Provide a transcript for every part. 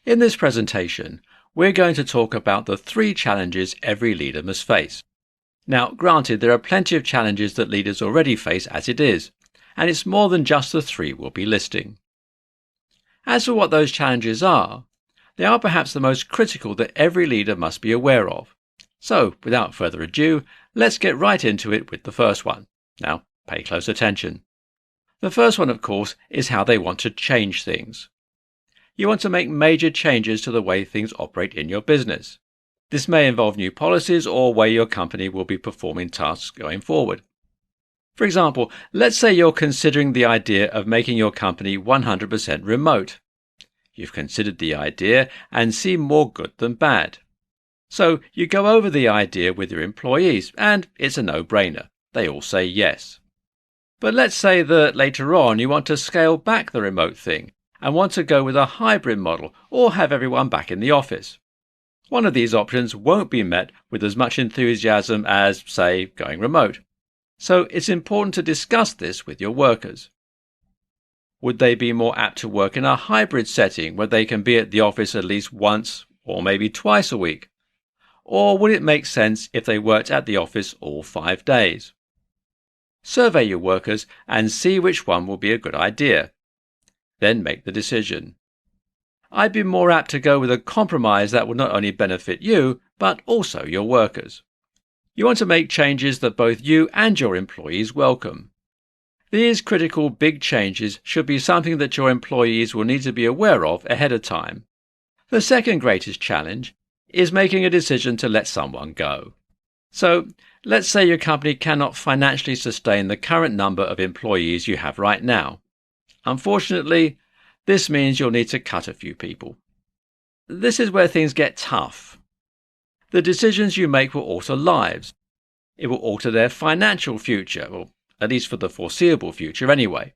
In this presentation, we're going to talk about the 3 challenges every leader must face. Now, granted, there are plenty of challenges that leaders already face as it is, and it's more than just the 3 we'll be listing. As for what those challenges are, they are perhaps the most critical that every leader must be aware of. So, without further ado, let's get right into it with the first one. Now, pay close attention. The first one, of course, is how they want to change things. You want to make major changes to the way things operate in your business. This may involve new policies or way your company will be performing tasks going forward. For example, let's say you're considering the idea of making your company 100% remote. You've considered the idea and see more good than bad. So you go over the idea with your employees and it's a no-brainer. They all say yes. But let's say that later on you want to scale back the remote thing and want to go with a hybrid model or have everyone back in the office. One of these options won't be met with as much enthusiasm as, say, going remote. So it's important to discuss this with your workers. Would they be more apt to work in a hybrid setting where they can be at the office at least once or maybe twice a week? Or would it make sense if they worked at the office all 5 days? Survey your workers and see which one will be a good idea. Then make the decision. I'd be more apt to go with a compromise that will not only benefit you, but also your workers. You want to make changes that both you and your employees welcome. These critical big changes should be something that your employees will need to be aware of ahead of time. The second greatest challenge is making a decision to let someone go. So, let's say your company cannot financially sustain the current number of employees you have right now. Unfortunately, this means you'll need to cut a few people. This is where things get tough. The decisions you make will alter lives. It will alter their financial future, or at least for the foreseeable future anyway.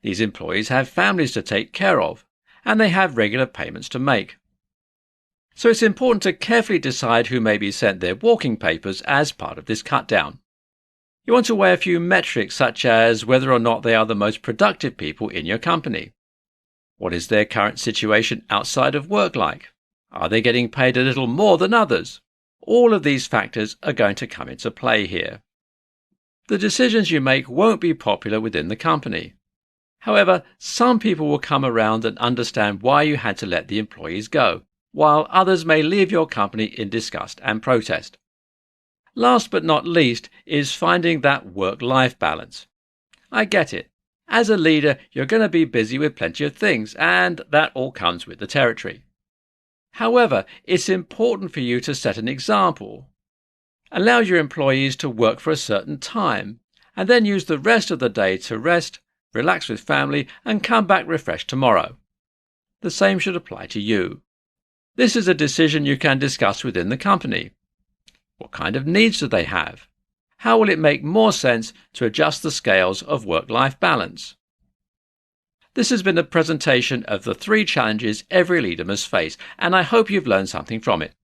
These employees have families to take care of, and they have regular payments to make. So it's important to carefully decide who may be sent their walking papers as part of this cut down. You want to weigh a few metrics such as whether or not they are the most productive people in your company. What is their current situation outside of work like? Are they getting paid a little more than others? All of these factors are going to come into play here. The decisions you make won't be popular within the company. However, some people will come around and understand why you had to let the employees go, while others may leave your company in disgust and protest. Last but not least is finding that work-life balance. I get it. As a leader, you're going to be busy with plenty of things, and that all comes with the territory. However, it's important for you to set an example. Allow your employees to work for a certain time, and then use the rest of the day to rest, relax with family, and come back refreshed tomorrow. The same should apply to you. This is a decision you can discuss within the company. What kind of needs do they have? How will it make more sense to adjust the scales of work-life balance? This has been a presentation of the 3 challenges every leader must face, and I hope you've learned something from it.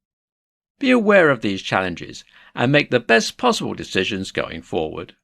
Be aware of these challenges and make the best possible decisions going forward.